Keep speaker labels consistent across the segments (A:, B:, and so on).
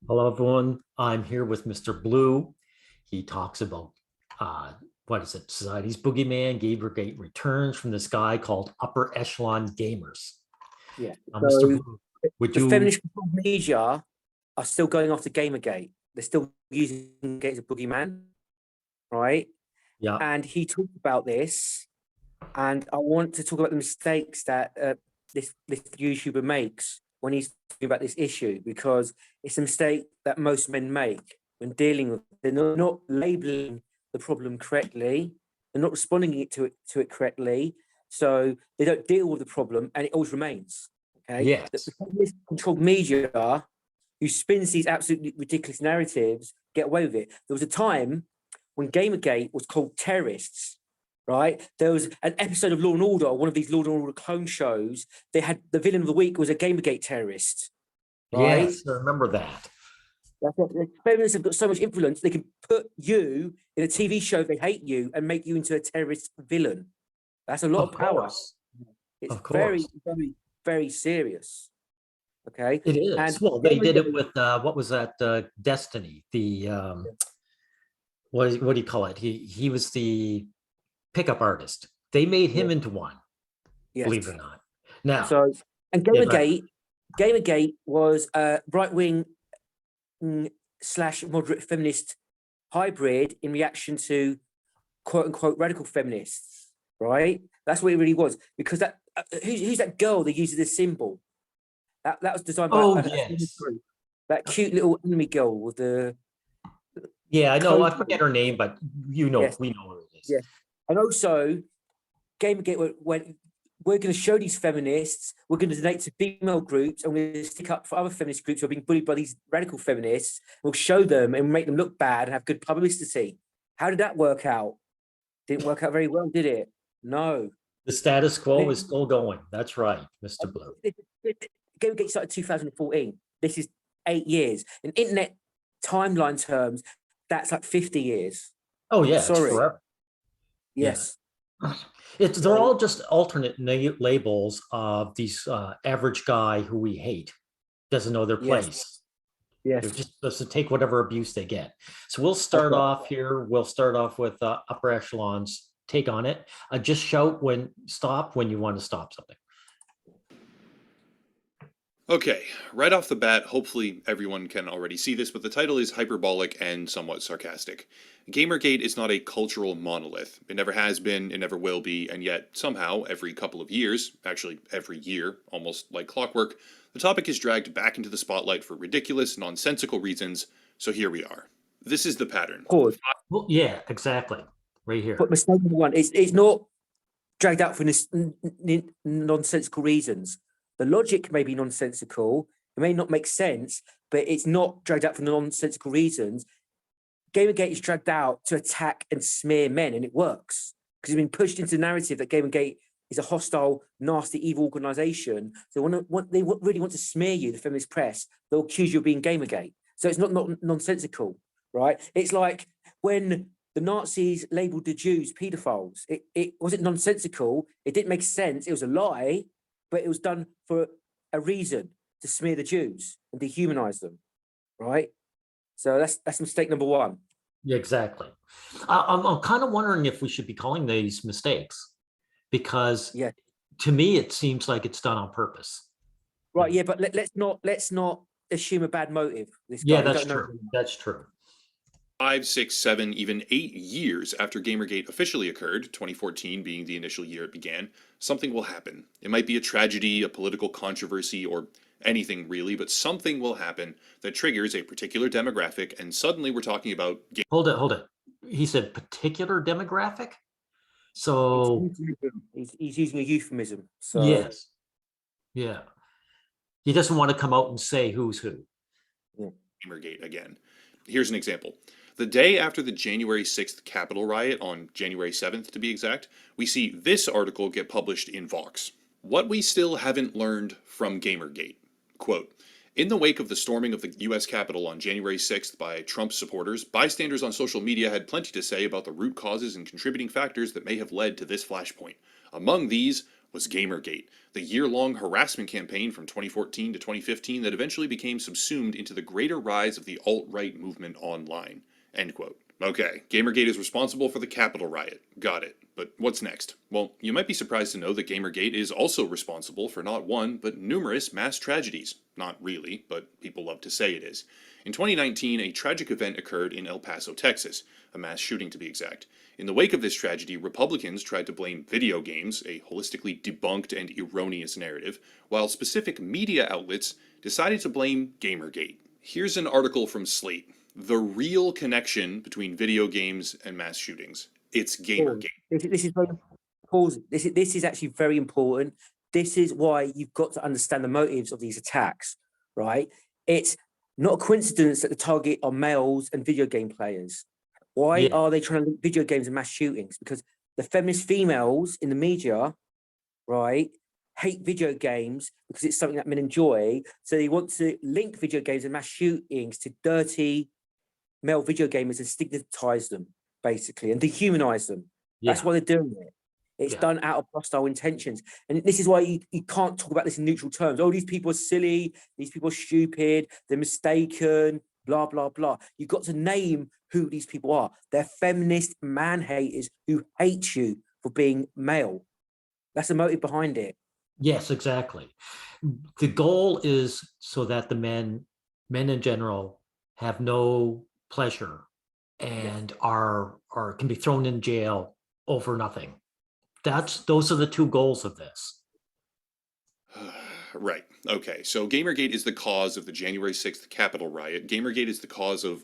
A: Hello, everyone. I'm here with Mr. Blue. He talks about what is it? Society's boogeyman. Gamergate returns from this guy called Upper Echelon Gamers.
B: Yeah.
A: Now, Mr.
B: So
A: Blue, would
B: the
A: you?
B: feminist controlled media are still going after Gamergate. They're still using Gate as a boogeyman, right?
A: Yeah.
B: And he talked about this, and I want to talk about the mistakes that this YouTuber makes when he's talking about this issue, because it's a mistake that most men make when dealing with it. They're not labeling the problem correctly. They're not responding to it correctly. So they don't deal with the problem, and it always remains. Okay, the
A: Yes.
B: controlled media who spins these absolutely ridiculous narratives get away with it. There was a time when Gamergate was called terrorists, right? There was an episode of Law and Order, one of these Law and Order clone shows. They had the villain of the week was a Gamergate terrorist, right?
A: Yes. I remember that.
B: The feminists have got so much influence, they can put you in a TV show if they hate you and make you into a terrorist villain. That's a lot
A: Of
B: of power.
A: course.
B: It's
A: Of
B: very,
A: course.
B: very, very serious. Okay.
A: It is.
B: And
A: Well, they did it with what was that? Destiny. The what do you call it? He was the pickup artist. They made him
B: yeah,
A: into one.
B: yes.
A: Believe it or not. Now,
B: So, and
A: if I,
B: Gamergate was a right wing slash moderate feminist hybrid in reaction to quote unquote radical feminists, right? That's what it really was. Because that who's that girl that uses this symbol? That was designed by
A: oh
B: a feminist
A: yes,
B: group. That cute little enemy girl with the
A: yeah, I know. I
B: code.
A: forget her name, but
B: Yes,
A: we know what it is.
B: yes. And also, Gamergate went, we're going to show these feminists, we're going to donate to female groups, and we're going to stick up for other feminist groups who are being bullied by these radical feminists. We'll show them and make them look bad and have good publicity. How did that work out? Didn't work out very well, did it? No.
A: The status quo
B: And
A: is still going. That's right, Mr. Blue.
B: Gamergate started 2014. This is 8 years. In internet timeline terms, that's like 50 years.
A: Oh yeah, it's
B: Sorry.
A: forever. Yeah,
B: Yes.
A: they're all just alternate labels of these average guy who we hate doesn't know their
B: Yes.
A: place. They're
B: Yes.
A: just supposed to take whatever abuse they get. So we'll
B: That's
A: start
B: right.
A: off here. We'll start off with upper echelons take on it. Just shout when you want to stop something.
C: Okay, right off the bat, hopefully everyone can already see this, but the title is hyperbolic and somewhat sarcastic. Gamergate is not a cultural monolith. It never has been, it never will be, and yet somehow, every couple of years, actually every year, almost like clockwork, the topic is dragged back into the spotlight for ridiculous, nonsensical reasons, so here we are. This is the pattern.
B: Pause.
A: Well, yeah, exactly. Right here.
B: But mistake number one, it's not dragged out for nonsensical reasons. The logic may be nonsensical, it may not make sense, but it's not dragged out for nonsensical reasons. Gamergate is dragged out to attack and smear men, and it works because it's been pushed into the narrative that Gamergate is a hostile, nasty, evil organization. So they really want to smear you, the feminist press, they'll accuse you of being Gamergate. So it's not nonsensical, right? It's like when the Nazis labeled the Jews pedophiles. It wasn't nonsensical. It didn't make sense. It was a lie, but it was done for a reason, to smear the Jews and dehumanize them, right? So that's mistake number one.
A: Yeah, exactly. I'm kind of wondering if we should be calling these mistakes, because
B: Yeah,
A: to me it seems like it's done on purpose.
B: right. Yeah, but let's not assume a bad motive. This guy,
A: Yeah,
B: we
A: that's
B: don't know
A: true.
B: him.
A: That's true.
C: 5, 6, 7, even 8 years after Gamergate officially occurred, 2014 being the initial year it began, something will happen. It might be a tragedy, a political controversy, or anything really, but something will happen that triggers a particular demographic, and suddenly we're talking about
A: Hold it. He said particular demographic. So
B: He's using a euphemism. So
A: yes, yeah. He doesn't want to come out and say who's who.
B: yeah.
C: Gamergate again. Here's an example. The day after the January 6th Capitol riot, on January 7th to be exact, we see this article get published in Vox. What we still haven't learned from Gamergate. Quote, in the wake of the storming of the U.S. Capitol on January 6th by Trump supporters, bystanders on social media had plenty to say about the root causes and contributing factors that may have led to this flashpoint. Among these was Gamergate, the year-long harassment campaign from 2014 to 2015 that eventually became subsumed into the greater rise of the alt-right movement online. End quote. Okay, Gamergate is responsible for the Capitol riot. Got it. But what's next? Well, you might be surprised to know that Gamergate is also responsible for not one, but numerous mass tragedies. Not really, but people love to say it is. In 2019, a tragic event occurred in El Paso, Texas, a mass shooting to be exact. In the wake of this tragedy, Republicans tried to blame video games, a holistically debunked and erroneous narrative, while specific media outlets decided to blame Gamergate. Here's an article from Slate. The real connection between video games and mass shootings. It's Gamergate.
B: This is very pause. This is actually very important. This is why you've got to understand the motives of these attacks, right? It's not a coincidence that the target are males and video game players. Why are they trying to link video games and mass shootings? Because the feminist females in the media, right, hate video games because it's something that men enjoy. So they want to link video games and mass shootings to dirty male video gamers and stigmatize them, basically, and dehumanize them. That's why they're doing it. It's done out of hostile intentions. And this is why you can't talk about this in neutral terms. Oh, these people are silly, these people are stupid, they're mistaken, blah, blah, blah. You've got to name who these people are. They're feminist man haters who hate you for being male. That's the motive behind it.
A: Yes, exactly. The goal is so that the men in general have no pleasure and are can be thrown in jail over nothing. Those are the two goals of this.
C: Right. Okay. So Gamergate is the cause of the January 6th Capitol riot. Gamergate is the cause of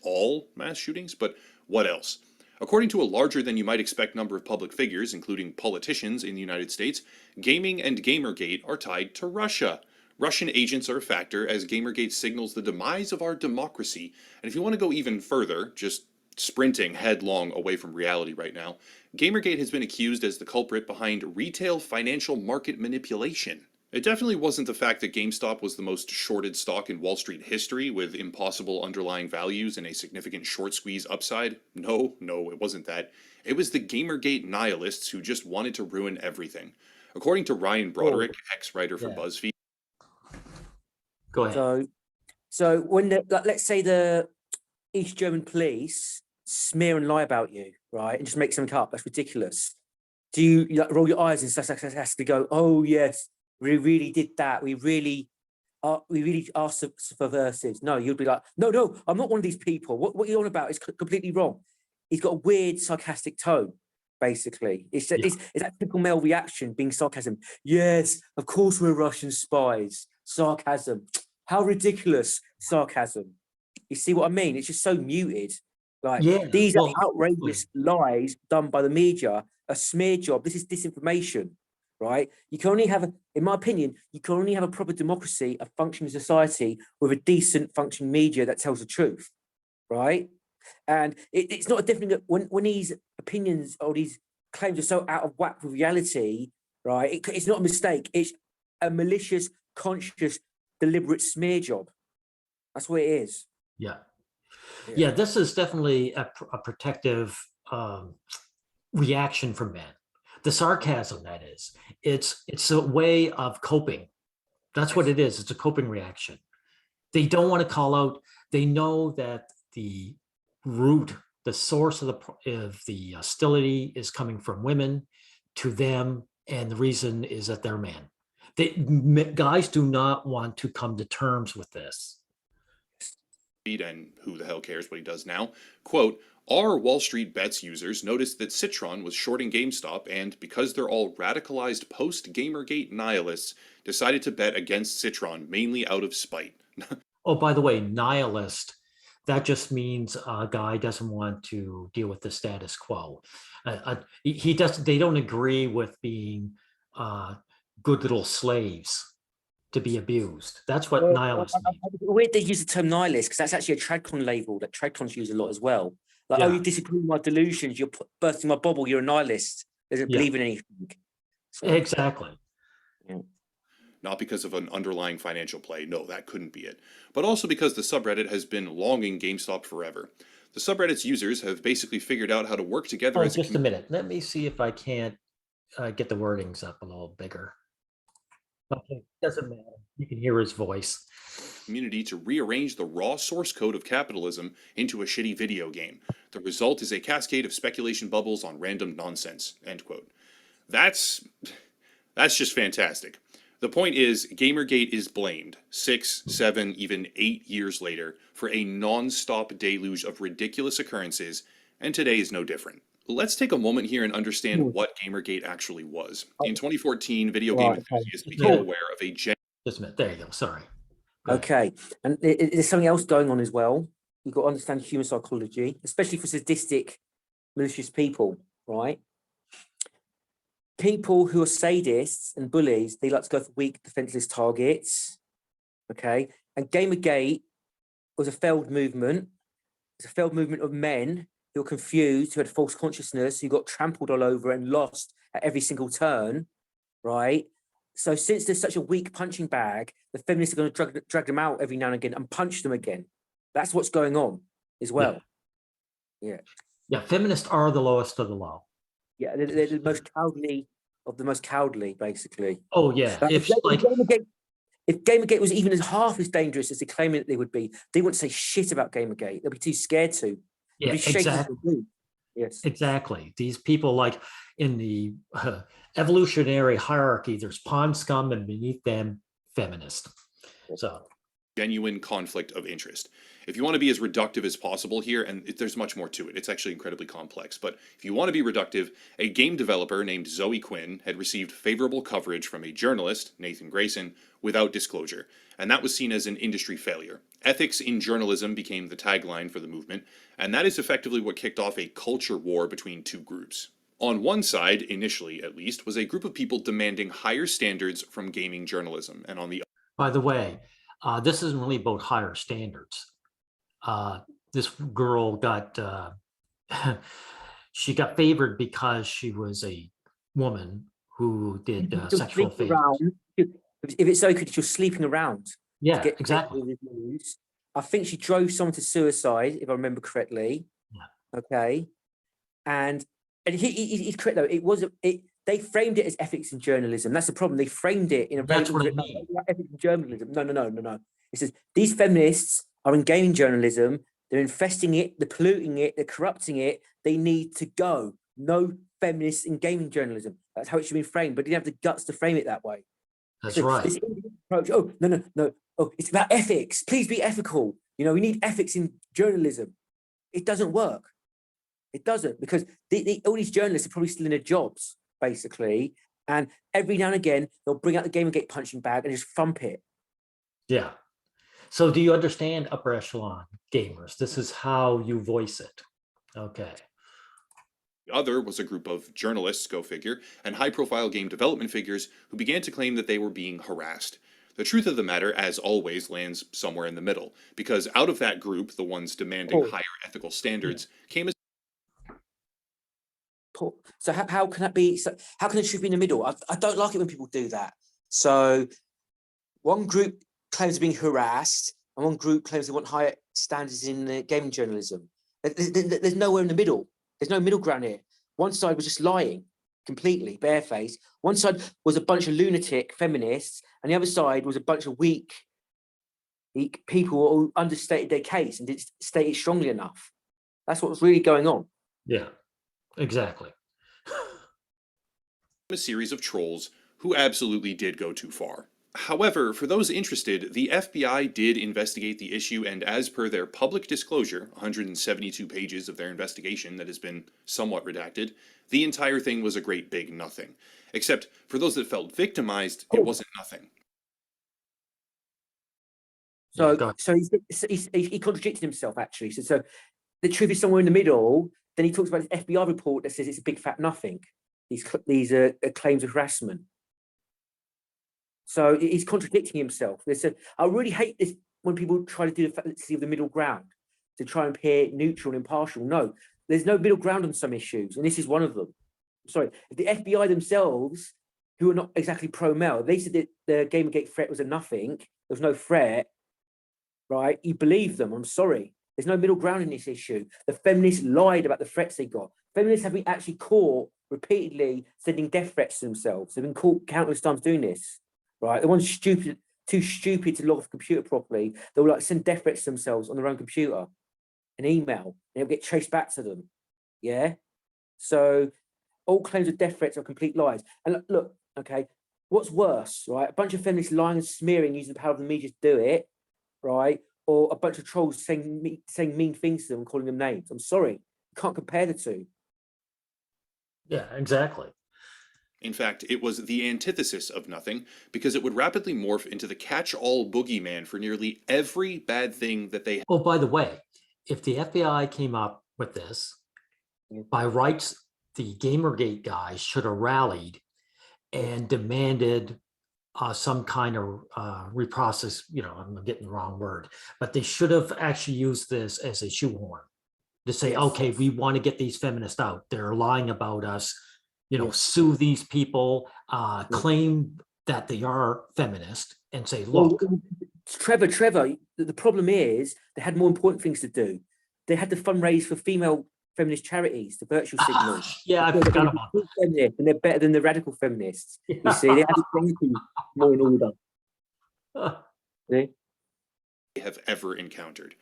C: all mass shootings, but what else? According to a larger than you might expect number of public figures, including politicians in the United States, gaming and Gamergate are tied to Russia. Russian agents are a factor as Gamergate signals the demise of our democracy. And if you want to go even further, just sprinting headlong away from reality right now, Gamergate has been accused as the culprit behind retail financial market manipulation. It definitely wasn't the fact that GameStop was the most shorted stock in Wall Street history with impossible underlying values and a significant short squeeze upside. No, it wasn't that. It was the Gamergate nihilists who just wanted to ruin everything. According to Ryan Broderick, ex-writer for BuzzFeed.
A: Go ahead.
B: So when let's say the East German police smear and lie about you, right, and just make something up, that's ridiculous. Do you roll your eyes and has to go, oh yes, we really did that. We really are subversives. No, you'd be like, no, I'm not one of these people. What you're on about is completely wrong. He's got a weird sarcastic tone, basically. It's that typical male reaction being sarcasm. Yes, of course we're Russian spies. Sarcasm. How ridiculous sarcasm. You see what I mean? It's just so muted. These are outrageous lies done by the media, a smear job. This is disinformation, right? You can only have, in my opinion, you can only have a proper democracy, a functioning society with a decent functioning media that tells the truth, right? And it's not a different, when these opinions or these claims are so out of whack with reality, right? It's not a mistake. It's a malicious, conscious, deliberate smear job. That's what it is.
A: Yeah, this is definitely a protective reaction from men. The sarcasm, that is, it's a way of coping. That's what it is. It's a coping reaction. They don't want to call out. They know that the root, the source of the hostility is coming from women to them, and the reason is that they're men. Guys do not want to come to terms with this.
C: And who the hell cares what he does now? Quote, our Wall Street Bets users noticed that Citron was shorting GameStop and, because they're all radicalized post-Gamergate nihilists, decided to bet against Citron mainly out of spite.
A: Oh, by the way, nihilist, that just means a guy doesn't want to deal with the status quo. They don't agree with being good little slaves to be abused. That's what nihilist means.
B: Weird they use the term nihilist because that's actually a Tradcon label that Tradcons use a lot as well. Oh, you disagree with my delusions, you're bursting my bubble, you're a nihilist. Doesn't believe in anything. So,
A: exactly.
C: Not because of an underlying financial play, no, that couldn't be it. But also because the subreddit has been longing GameStop forever. The subreddit's users have basically figured out how to work together as
A: just a minute. Let me see if I can't get the wordings up a little bigger. Okay, doesn't matter. You can hear his voice.
C: Community to rearrange the raw source code of capitalism into a shitty video game. The result is a cascade of speculation bubbles on random nonsense. End quote. That's just fantastic. The point is, Gamergate is blamed 6, 7, even 8 years later for a non-stop deluge of ridiculous occurrences, and today is no different. Let's take a moment here and understand what Gamergate actually was. In 2014, video game enthusiasts became aware of a
A: Just a minute. There you go. Sorry. Go ahead.
B: Okay, and there's something else going on as well. You've got to understand human psychology, especially for sadistic, malicious people, right? People who are sadists and bullies, they like to go for weak, defenseless targets. Okay, and Gamergate was a failed movement. It's a failed movement of men who were confused, who had false consciousness, who got trampled all over and lost at every single turn, right? So since there's such a weak punching bag, the feminists are going to drag them out every now and again and punch them again. That's what's going on as well. Yeah.
A: Yeah, feminists are the lowest of the low.
B: Yeah, they're the most cowardly of the most cowardly, basically.
A: Oh yeah.
B: But
A: If
B: Gamergate was even as half as dangerous as they claim that they would be, they wouldn't say shit about Gamergate. They'll be too scared to. They'll be shaking if they do. Yes.
A: Exactly. These people, like in the evolutionary hierarchy, there's pond scum, and beneath them, feminist. So
C: genuine conflict of interest. If you want to be as reductive as possible here, and there's much more to it, it's actually incredibly complex, but if you want to be reductive, a game developer named Zoe Quinn had received favorable coverage from a journalist, Nathan Grayson, without disclosure, and that was seen as an industry failure. Ethics in journalism became the tagline for the movement, and that is effectively what kicked off a culture war between two groups. On one side, initially at least, was a group of people demanding higher standards from gaming journalism, and on the
A: by the way, this isn't really about higher standards. This girl got she got favored because she was a woman who did sexual favors.
B: If it's so, she's sleeping around.
A: Yeah, exactly.
B: I think she drove someone to suicide, if I remember correctly.
A: Yeah.
B: Okay, and he's correct though. They framed it as ethics in journalism. That's the problem. They framed it in a very ethics in journalism. No. It says these feminists are in gaming journalism. They're infesting it. They're polluting it. They're corrupting it. They need to go. No feminists in gaming journalism. That's how it should be framed. But they didn't have the guts to frame it that way.
A: That's right.
B: This approach. Oh no. Oh, it's about ethics. Please be ethical. We need ethics in journalism. It doesn't work. It doesn't, because all these journalists are probably still in their jobs, basically. And every now and again, they'll bring out the Gamergate punching bag and just thump it.
A: Yeah. So do you understand upper echelon gamers? This is how you voice it. Okay.
C: The other was a group of journalists, go figure, and high-profile game development figures who began to claim that they were being harassed. The truth of the matter, as always, lands somewhere in the middle, because out of that group, the ones demanding higher ethical standards, came as...
B: So how can that be? So how can the truth be in the middle? I don't like it when people do that. So one group claims being harassed, and one group claims they want higher standards in gaming journalism. There's nowhere in the middle. There's no middle ground here. One side was just lying completely, barefaced. One side was a bunch of lunatic feminists, and the other side was a bunch of weak people who understated their case and didn't state it strongly enough. That's what was really going on.
A: Yeah, exactly.
C: A series of trolls who absolutely did go too far. However, for those interested, the FBI did investigate the issue, and as per their public disclosure, 172 pages of their investigation that has been somewhat redacted, the entire thing was a great big nothing. Except, for those that felt victimized, it wasn't nothing.
B: So he contradicted himself, actually. So the truth is somewhere in the middle. Then he talks about his FBI report that says it's a big fat nothing. These are claims of harassment. So he's contradicting himself. I really hate this when people try to do the fallacy of the middle ground, to try and appear neutral and impartial. No, there's no middle ground on some issues, and this is one of them. Sorry, if the FBI themselves, who are not exactly pro-male, they said that the Gamergate threat was a nothing, there was no threat, right? You believe them. I'm sorry. There's no middle ground in this issue. The feminists lied about the threats they got. Feminists have been actually caught repeatedly sending death threats to themselves. They've been caught countless times doing this, right? The ones too stupid to log off a computer properly, they'll like send death threats to themselves on their own computer, an email, and it'll get traced back to them. Yeah. So all claims of death threats are complete lies. And look, okay, what's worse, right? A bunch of feminists lying and smearing using the power of the media to do it, right? Or a bunch of trolls saying mean things to them and calling them names. I'm sorry, you can't compare the two.
A: Yeah, exactly.
C: In fact, it was the antithesis of nothing, because it would rapidly morph into the catch-all boogeyman for nearly every bad thing that they.
A: Oh, by the way, if the FBI came up with this, by rights, the Gamergate guys should have rallied and demanded some kind of reprocess. I'm getting the wrong word, but they should have actually used this as a shoehorn to say,
B: Yes.
A: okay, we want to get these feminists out. They're lying about us.
B: Yes.
A: Sue these people, claim that they are feminist, and say, look.
B: Well, Trevor, the problem is they had more important things to do. They had to fundraise for female feminist charities, the virtual signal.
A: Yeah, I forgot about that.
B: Feminists, and they're better than the radical feminists. You see, they had to be more in order. See?
C: Have ever encountered.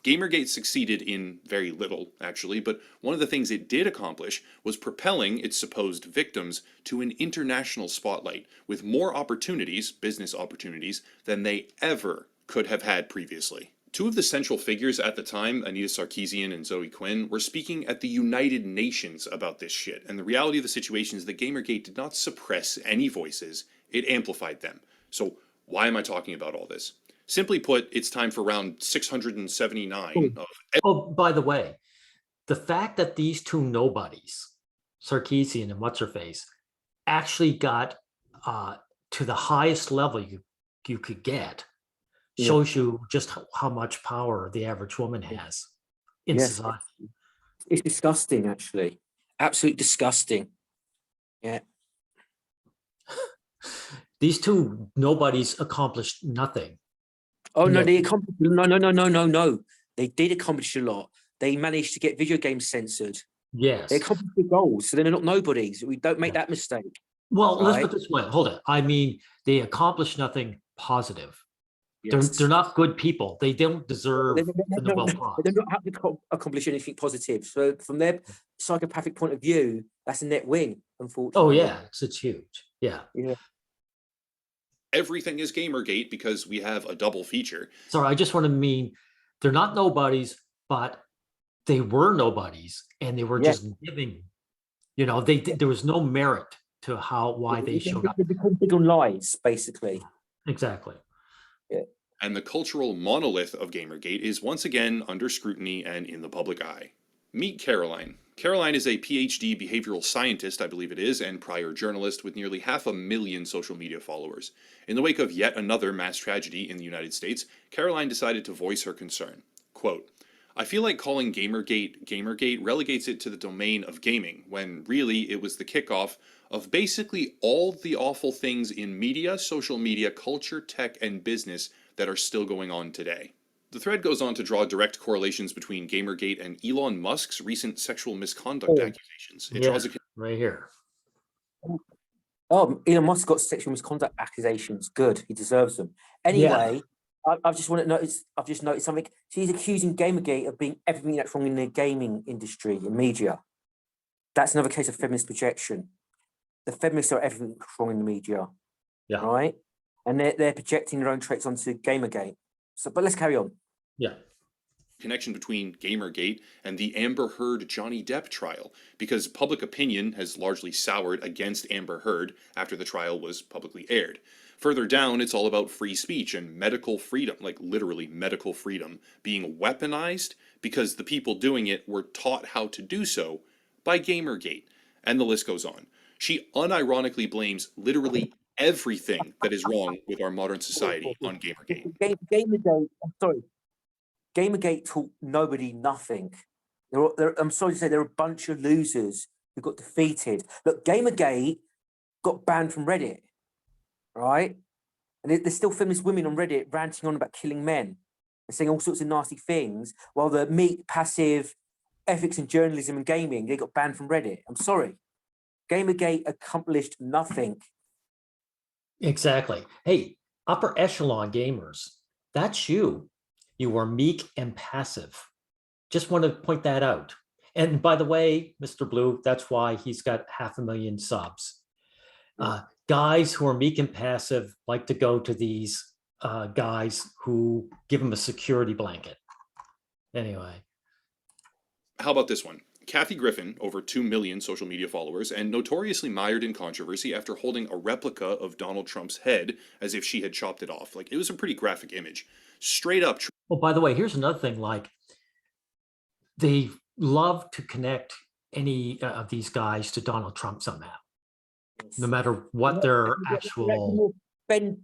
C: Gamergate succeeded in very little, actually, but one of the things it did accomplish was propelling its supposed victims to an international spotlight with more opportunities, business opportunities, than they ever could have had previously. Two of the central figures at the time, Anita Sarkeesian and Zoe Quinn, were speaking at the United Nations about this shit, and the reality of the situation is that Gamergate did not suppress any voices, it amplified them. So why am I talking about all this? Simply put, it's time for round 679 of.
A: Oh, by the way, the fact that these two nobodies, Sarkeesian and what's-her-face, actually got to the highest level you could get shows you just how much power the average woman has in society.
B: It's disgusting, actually. Absolutely disgusting. Yeah.
A: These two nobodies accomplished nothing.
B: Oh, no, they accomplished, no. They did accomplish a lot. They managed to get video games censored.
A: Yes.
B: They accomplished the goals, so they're not nobodies. We don't make that mistake.
A: Well, let's put it this way. Hold it. I mean, they accomplished nothing positive. Yes. They're not good people. They don't deserve the Nobel Prize.
B: They're not having to accomplish anything positive. So from their psychopathic point of view, that's a net win, unfortunately.
A: Oh, yeah. It's huge. Yeah.
C: Everything is Gamergate because we have a double feature.
A: Sorry, I just want to mean they're not nobodies, but they were nobodies, and they were just giving. There was no merit to why they showed up.
B: They become big on lies, basically.
A: Exactly.
B: Yeah.
C: And the cultural monolith of Gamergate is once again under scrutiny and in the public eye. Meet Caroline. Caroline is a PhD behavioral scientist, I believe it is, and prior journalist with nearly 500,000 social media followers. In the wake of yet another mass tragedy in the United States, Caroline decided to voice her concern. Quote, I feel like calling Gamergate Gamergate relegates it to the domain of gaming, when really it was the kickoff of basically all the awful things in media, social media, culture, tech, and business that are still going on today. The thread goes on to draw direct correlations between Gamergate and Elon Musk's recent sexual misconduct accusations. It draws
A: right here.
B: Oh, Elon Musk got sexual misconduct accusations. Good, he deserves them. Anyway, I've just noticed something. She's accusing Gamergate of being everything that's wrong in the gaming industry and media. That's another case of feminist projection. The feminists are everything that's wrong in the media. Yeah. Right? And they're projecting their own traits onto Gamergate. So, but let's carry on.
A: Yeah.
C: Connection between Gamergate and the Amber Heard Johnny Depp trial, because public opinion has largely soured against Amber Heard after the trial was publicly aired. Further down, it's all about free speech and medical freedom, like literally medical freedom, being weaponized because the people doing it were taught how to do so by Gamergate. And the list goes on. She unironically blames literally everything that is wrong with our modern society on Gamergate.
B: Gamergate taught nobody nothing. I'm sorry to say, they're a bunch of losers who got defeated. Look, Gamergate got banned from Reddit, right? And there's still feminist women on Reddit ranting on about killing men and saying all sorts of nasty things, while the meek, passive ethics and journalism and gaming, they got banned from Reddit. I'm sorry. Gamergate accomplished nothing.
A: Exactly. Hey, upper echelon gamers, that's you. You are meek and passive. Just want to point that out. And by the way, Mr. Blue, that's why he's got 500,000 subs. Guys who are meek and passive like to go to these guys who give them a security blanket. Anyway.
C: How about this one? Kathy Griffin, over 2 million social media followers, and notoriously mired in controversy after holding a replica of Donald Trump's head as if she had chopped it off. Like, it was a pretty graphic image. Straight up.
A: Oh, by the way, here's another thing. Like, they love to connect any of these guys to Donald Trump somehow, no matter what their actual.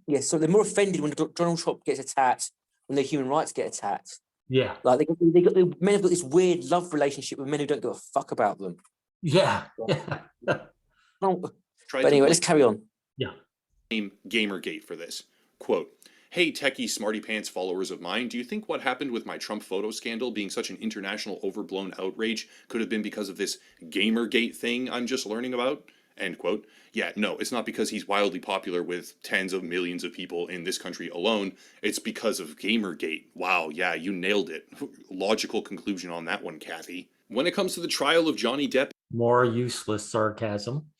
B: Yes, so they're more offended when Donald Trump gets attacked, when their human rights get attacked.
A: Yeah.
B: Like men have got this weird love relationship with men who don't give a fuck about them.
A: Yeah.
B: But anyway, let's carry on.
A: Yeah.
C: Gamergate for this. Quote, "Hey, techie smarty pants followers of mine, do you think what happened with my Trump photo scandal being such an international overblown outrage could have been because of this Gamergate thing I'm just learning about?" End quote. Yeah, no, it's not because he's wildly popular with tens of millions of people in this country alone. It's because of Gamergate. Wow, yeah, you nailed it. Logical conclusion on that one, Kathy. When it comes to the trial of Johnny Depp
A: More useless sarcasm.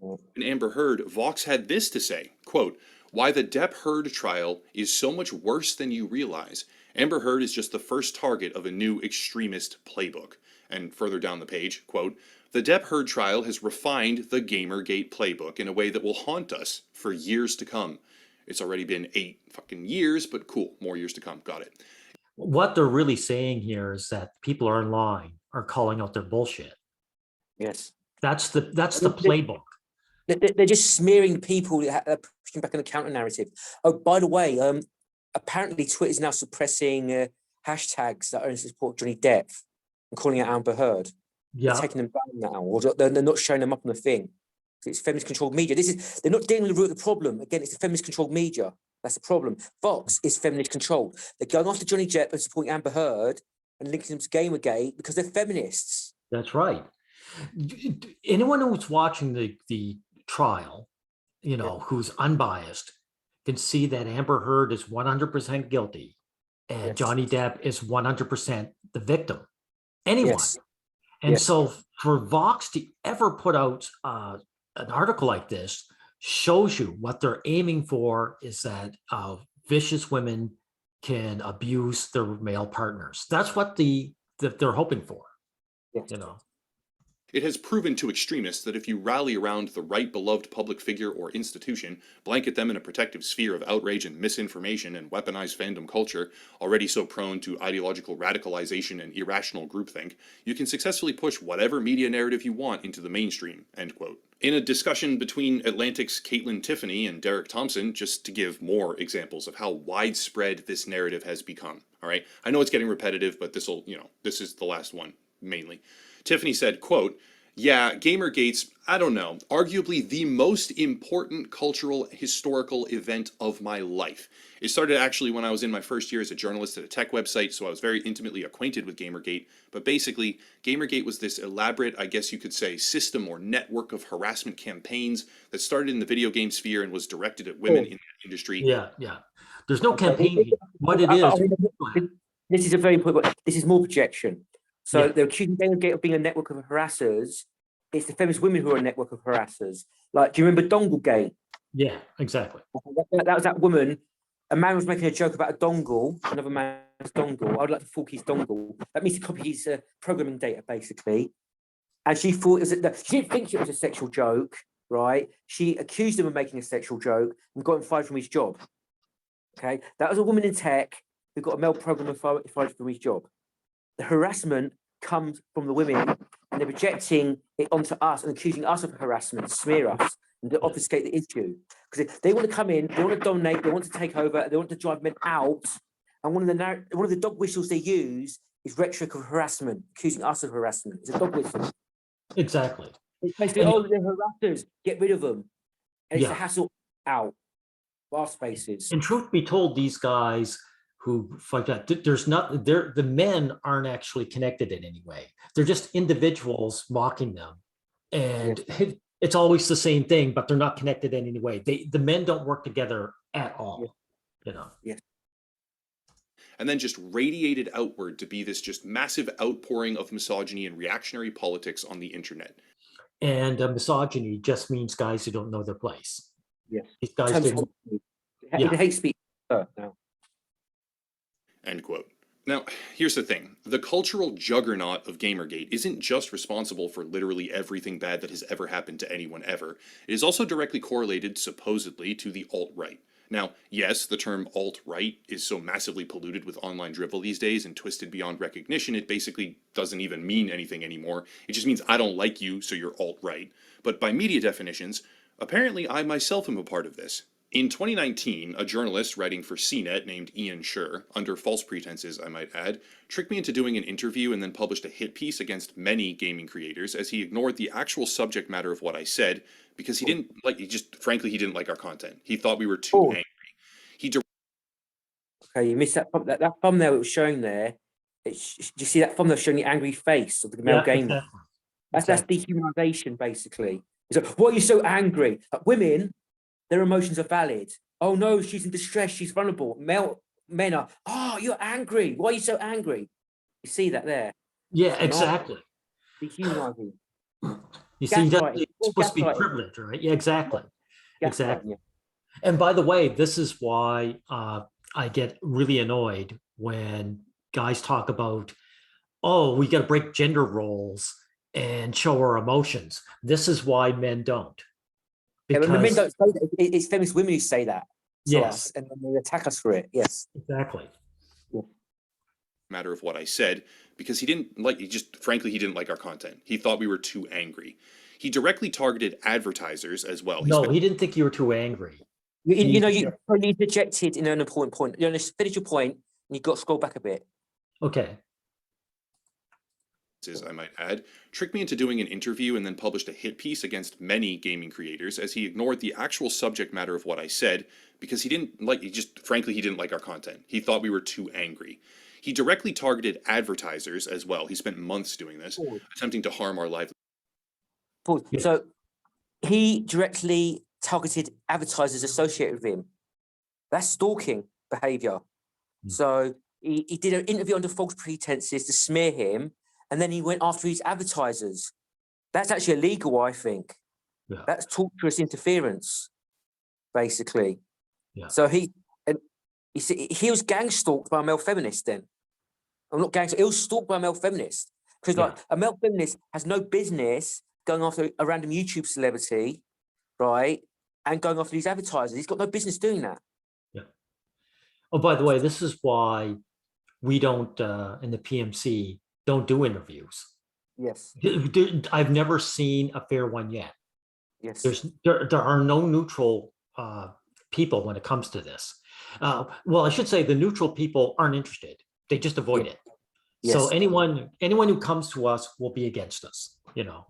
C: and Amber Heard, Vox had this to say, quote, "Why the Depp-Heard trial is so much worse than you realize. Amber Heard is just the first target of a new extremist playbook." And further down the page, quote, "The Depp-Heard trial has refined the Gamergate playbook in a way that will haunt us for years to come." It's already been 8 fucking years, but cool, more years to come. Got it.
A: What they're really saying here is that people are in line are calling out their bullshit.
B: Yes.
A: That's the playbook.
B: They're just smearing people that are pushing back on the counter narrative. Oh, by the way, apparently Twitter is now suppressing hashtags that are in support of Johnny Depp and calling out Amber Heard.
A: Yeah.
B: They're taking them down now, or they're not showing them up on the thing. It's feminist-controlled media. They're not dealing with the root of the problem. Again, it's the feminist-controlled media. That's the problem. Vox is feminist-controlled. They're going after Johnny Depp and supporting Amber Heard and linking them to Gamergate because they're feminists.
A: That's right. Anyone who's watching the trial, who's unbiased, can see that Amber Heard is 100% guilty and Johnny Depp is 100% the victim. Anyone.
B: Yes.
A: And so for Vox to ever put out an article like this shows you what they're aiming for is that vicious women can abuse their male partners. That's what they're hoping for.
B: Yes.
C: It has proven to extremists that if you rally around the right beloved public figure or institution, blanket them in a protective sphere of outrage and misinformation and weaponized fandom culture, already so prone to ideological radicalization and irrational groupthink, you can successfully push whatever media narrative you want into the mainstream, end quote. In a discussion between Atlantic's Caitlin Tiffany and Derek Thompson, just to give more examples of how widespread this narrative has become, all right? I know it's getting repetitive, but this is the last one, mainly. Tiffany said, quote, "Yeah, Gamergate's, I don't know, arguably the most important cultural historical event of my life. It started actually when I was in my first year as a journalist at a tech website, so I was very intimately acquainted with Gamergate. But basically, Gamergate was this elaborate, I guess you could say, system or network of harassment campaigns that started in the video game sphere and was directed at women in the industry."
A: Yeah. There's no campaign here. What it is.
B: This is a very important. This is more projection. So
A: Yeah.
B: they're accusing Gamergate of being a network of harassers. It's the feminist women who are a network of harassers. Like, do you remember Donglegate?
A: Yeah, exactly.
B: That was that woman. A man was making a joke about a dongle, another man's dongle. I'd like to fork his dongle. That means to copy his programming data, basically. And she thought she didn't think it was a sexual joke, right? She accused him of making a sexual joke and got him fired from his job. Okay, that was a woman in tech who got a male programmer fired from his job. The harassment comes from the women, and they're projecting it onto us and accusing us of harassment, smear us, and to obfuscate the issue. Because they want to come in, they want to dominate, they want to take over, they want to drive men out. And one of the dog whistles they use is rhetoric of harassment, accusing us of harassment. It's a dog whistle.
A: Exactly.
B: It's basically, they're harassers, get rid of them. And it's a hassle out. Bar spaces.
A: And truth be told, these guys who fight that, the men aren't actually connected in any way. They're just individuals mocking them. And it's always the same thing, but they're not connected in any way. The men don't work together at all, you know.
C: And then just radiated outward to be this just massive outpouring of misogyny and reactionary politics on the internet.
A: And misogyny just means guys who don't know their place.
B: Yes.
A: These guys didn't.
B: It hate speech now.
C: End quote. Now, here's the thing. The cultural juggernaut of Gamergate isn't just responsible for literally everything bad that has ever happened to anyone ever. It is also directly correlated, supposedly, to the alt-right. Now, yes, the term alt-right is so massively polluted with online drivel these days and twisted beyond recognition, it basically doesn't even mean anything anymore. It just means I don't like you, so you're alt-right. But by media definitions, apparently I myself am a part of this. In 2019, a journalist writing for CNET named Ian Scher, under false pretenses I might add, tricked me into doing an interview and then published a hit piece against many gaming creators as he ignored the actual subject matter of what I said because he didn't like, frankly, he didn't like our content. He thought we were too angry.
B: Okay, you missed that that thumbnail it was showing there. Do you see that thumbnail showing the angry face of the male gamer? Exactly. That's dehumanization, basically. So, why are you so angry? Women, their emotions are valid. Oh no, she's in distress, she's vulnerable. Men are, oh, you're angry. Why are you so angry? You see that there?
A: Yeah, exactly.
B: Dehumanizing.
A: You see, it's supposed to be privilege, right? Yeah, exactly. Exactly.
B: Yeah.
A: And by the way, this is why I get really annoyed when guys talk about, oh, we got to break gender roles and show our emotions. This is why men don't.
B: Because men don't say that. It's feminist women who say that to us, and then they attack us for it. Yes,
A: exactly.
B: Yeah.
C: Matter of what I said, because he didn't like, frankly, he didn't like our content. He thought we were too angry. He directly targeted advertisers as well.
A: No, he didn't think you were too angry.
B: You know, you probably interjected in an important point. You know, finish your point, and you've got to scroll back a bit.
A: Okay.
C: I might add, tricked me into doing an interview and then published a hit piece against many gaming creators as he ignored the actual subject matter of what I said because he didn't like, frankly, he didn't like our content. He thought we were too angry. He directly targeted advertisers as well. He spent months doing this, attempting to harm our livelihood.
B: So he directly targeted advertisers associated with him. That's stalking behavior. So he did an interview under false pretenses to smear him, and then he went after his advertisers. That's actually illegal, I think.
A: Yeah.
B: That's torturous interference, basically.
A: Yeah.
B: So he was gang stalked by a male feminist then. I'm not gang, he was stalked by a male feminist. Because like a male feminist has no business going after a random YouTube celebrity, right? And going after these advertisers. He's got no business doing that.
A: Yeah. Oh, by the way, this is why we don't, in the PMC, don't do interviews.
B: Yes.
A: I've never seen a fair one yet.
B: Yes.
A: There are no neutral people when it comes to this. Well, I should say the neutral people aren't interested. They just avoid it. Yes. So anyone who comes to us will be against us, you know.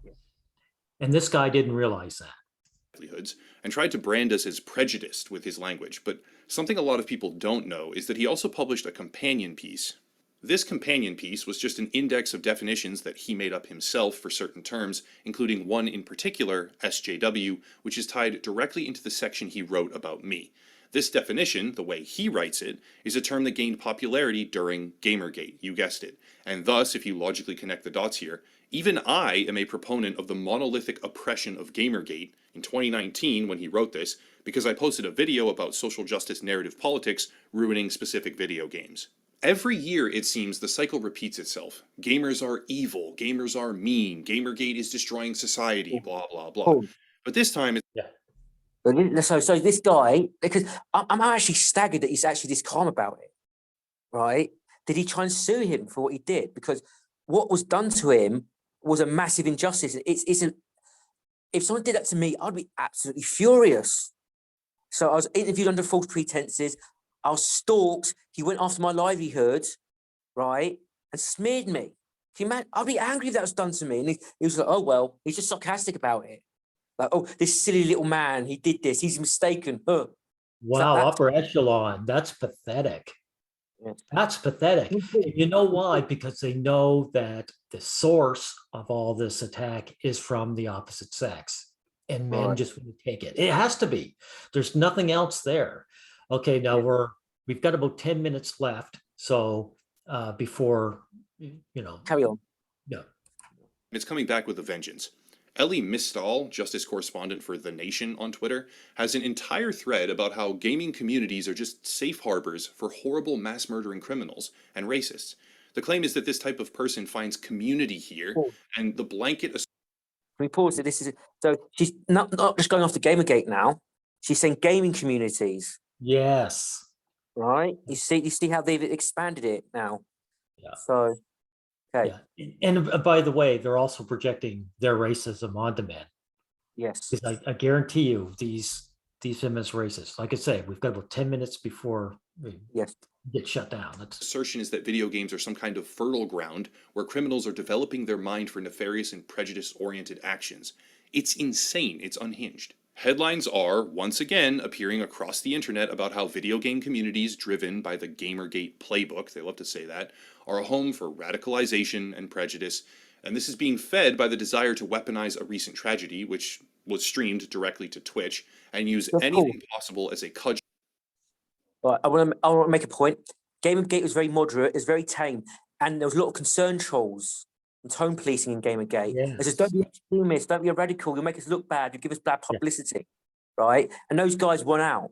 A: And this guy didn't realize that.
C: And tried to brand us as prejudiced with his language. But something a lot of people don't know is that he also published a companion piece. This companion piece was just an index of definitions that he made up himself for certain terms, including one in particular, SJW, which is tied directly into the section he wrote about me. This definition, the way he writes it, is a term that gained popularity during Gamergate, you guessed it. And thus, if you logically connect the dots here, even I am a proponent of the monolithic oppression of Gamergate in 2019 when he wrote this, because I posted a video about social justice narrative politics ruining specific video games. Every year, it seems, the cycle repeats itself. Gamers are evil, gamers are mean, Gamergate is destroying society, blah, blah, blah. But this time,
B: So this guy, because I'm actually staggered that he's actually this calm about it, right? Did he try and sue him for what he did? Because what was done to him was a massive injustice. If someone did that to me, I'd be absolutely furious. So I was interviewed under false pretenses. I was stalked. He went after my livelihood, right, and smeared me. I'd be angry if that was done to me. And he was like, oh, well, he's just sarcastic about it. Like, oh, this silly little man, he did this. He's mistaken. Huh.
A: Wow, upper echelon. That's pathetic. Yeah. That's pathetic. You know why? Because they know that the source of all this attack is from the opposite sex. and men
B: Right.
A: just wouldn't take it. It has to be. There's nothing else there. Okay, now
B: Yeah.
A: we've got about 10 minutes left. So before
B: Carry on.
A: yeah.
C: It's coming back with a vengeance. Ellie Mistal, justice correspondent for The Nation on Twitter, has an entire thread about how gaming communities are just safe harbors for horrible mass murdering criminals and racists. The claim is that this type of person finds community here,
B: Cool.
C: and the blanket
B: Can we pause it? This is so she's not just going off the Gamergate now. She's saying gaming communities,
A: Yes.
B: right? You see how they've expanded it now.
A: Yeah.
B: So okay.
A: Yeah. And by the way, they're also projecting their racism onto men.
B: Yes.
A: Because I guarantee you these feminist racists, like I say, we've got about 10 minutes before we
B: Yes.
A: get shut down. That's
C: assertion is that video games are some kind of fertile ground where criminals are developing their mind for nefarious and prejudice-oriented actions. It's insane. It's unhinged. Headlines are, once again, appearing across the internet about how video game communities driven by the Gamergate playbook, they love to say that, are a home for radicalization and prejudice, and this is being fed by the desire to weaponize a recent tragedy, which was streamed directly to Twitch, and use
B: That's
C: anything
B: cool.
C: possible as a cudgel.
B: Right, I want to make a point. Gamergate was very moderate, it's very tame, and there was a lot of concern trolls and tone policing in Gamergate. It says, don't be extremist, don't be a radical, you'll make us look bad, you give us bad publicity, right? And those guys won out,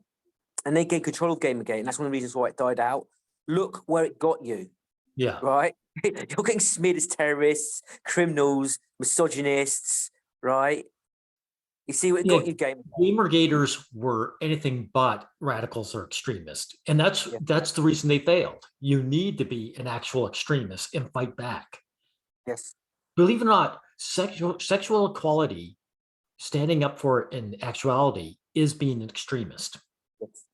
B: and they gained control of Gamergate, and that's one of the reasons why it died out. Look where it got you,
A: yeah.
B: right? You're getting smeared as terrorists, criminals, misogynists, right? You see what it got you, Gamergate.
A: Gamergaters were anything but radicals or extremists. And that's the reason they failed. You need to be an actual extremist and fight back.
B: Yes.
A: Believe it or not, sexual equality, standing up for it in actuality, is being an extremist.
B: Yes.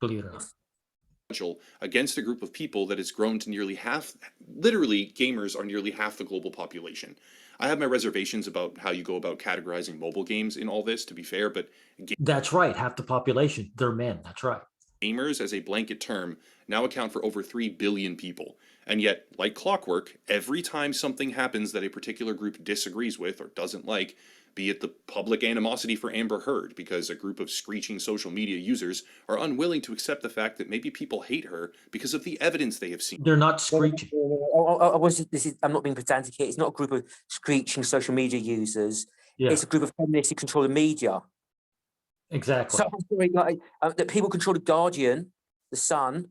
A: Believe it or not.
C: Against a group of people that has grown to nearly half, literally gamers are nearly half the global population. I have my reservations about how you go about categorizing mobile games in all this, to be fair, but
A: that's right, half the population, they're men, that's right.
C: Gamers as a blanket term now account for over 3 billion people. And yet, like clockwork, every time something happens that a particular group disagrees with or doesn't like, be it the public animosity for Amber Heard because a group of screeching social media users are unwilling to accept the fact that maybe people hate her because of the evidence they have seen.
A: They're not screeching.
B: I'm not being pedantic here. It's not a group of screeching social media users.
A: Yeah.
B: It's a group of feminists who control the media.
A: Exactly.
B: So I'm sorry, like, that people control the Guardian, the Sun,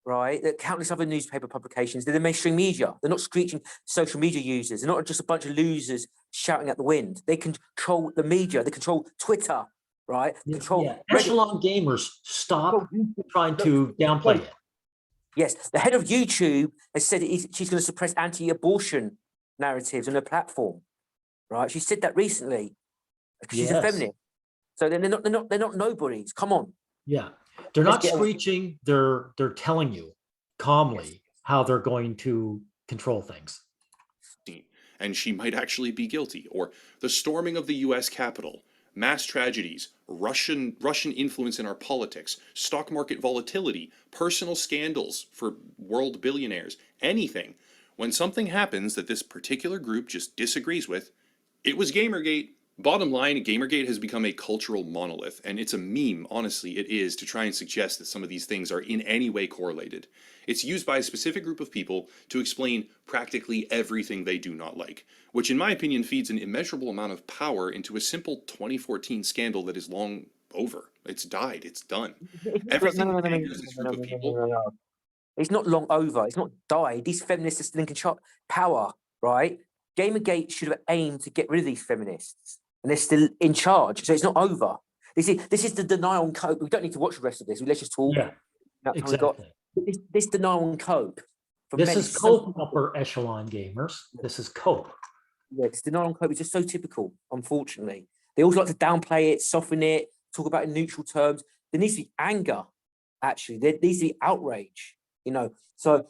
B: right? That countless other newspaper publications. They're the mainstream media. They're not screeching social media users. They're not just a bunch of losers shouting at the wind. They control the media. They control Twitter, right? Control
A: Echelon Gamers, stop trying to downplay it.
B: Yes, the head of YouTube has said she's going to suppress anti-abortion narratives on her platform, right? She said that recently. She's a feminist. So they're not nobodies. Come on.
A: Yeah, they're not screeching. They're telling you calmly how they're going to control things.
C: And she might actually be guilty. Or the storming of the U.S. Capitol, mass tragedies, Russian influence in our politics, stock market volatility, personal scandals for world billionaires, anything. When something happens that this particular group just disagrees with, it was Gamergate. Bottom line, Gamergate has become a cultural monolith, and it's a meme, honestly, it is, to try and suggest that some of these things are in any way correlated. It's used by a specific group of people to explain practically everything they do not like, which in my opinion feeds an immeasurable amount of power into a simple 2014 scandal that is long over. It's died, it's done. Everything angers this group of people.
B: It's not long over, it's not died. These feminists are still in control, power, right? Gamergate should have aimed to get rid of these feminists. And they're still in charge, so it's not over. This is the denial and cope. We don't need to watch the rest of this. Let's just talk.
A: Yeah, exactly.
B: This denial and cope.
A: This is cope, upper echelon gamers. This is cope.
B: Yeah, this denial and cope is just so typical, unfortunately. They always like to downplay it, soften it, talk about it in neutral terms. There needs to be anger, actually. There needs to be outrage, you know. So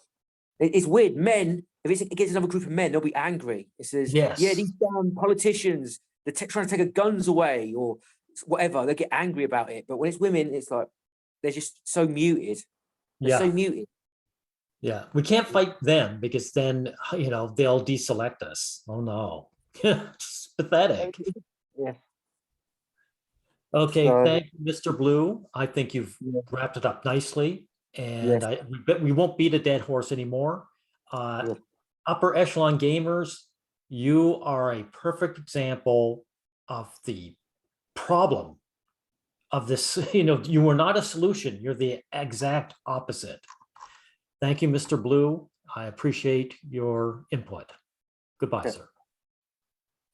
B: it's weird. Men, if it's against another group of men, they'll be angry. It says, yeah, these damn politicians, they're trying to take our guns away or whatever. They get angry about it. But when it's women, it's like they're just so muted. They're so muted.
A: Yeah, we can't fight them because then, you know, they'll deselect us. Oh no, it's pathetic.
B: Yeah.
A: Okay,
B: So,
A: thank you, Mr. Blue. I think you've
B: yeah,
A: wrapped it up nicely, and
B: yes,
A: we won't beat a dead horse anymore.
B: yeah.
A: Upper echelon gamers, you are a perfect example of the problem of this. You are not a solution. You're the exact opposite. Thank you, Mr. Blue. I appreciate your input. Goodbye,
B: Okay.
A: sir.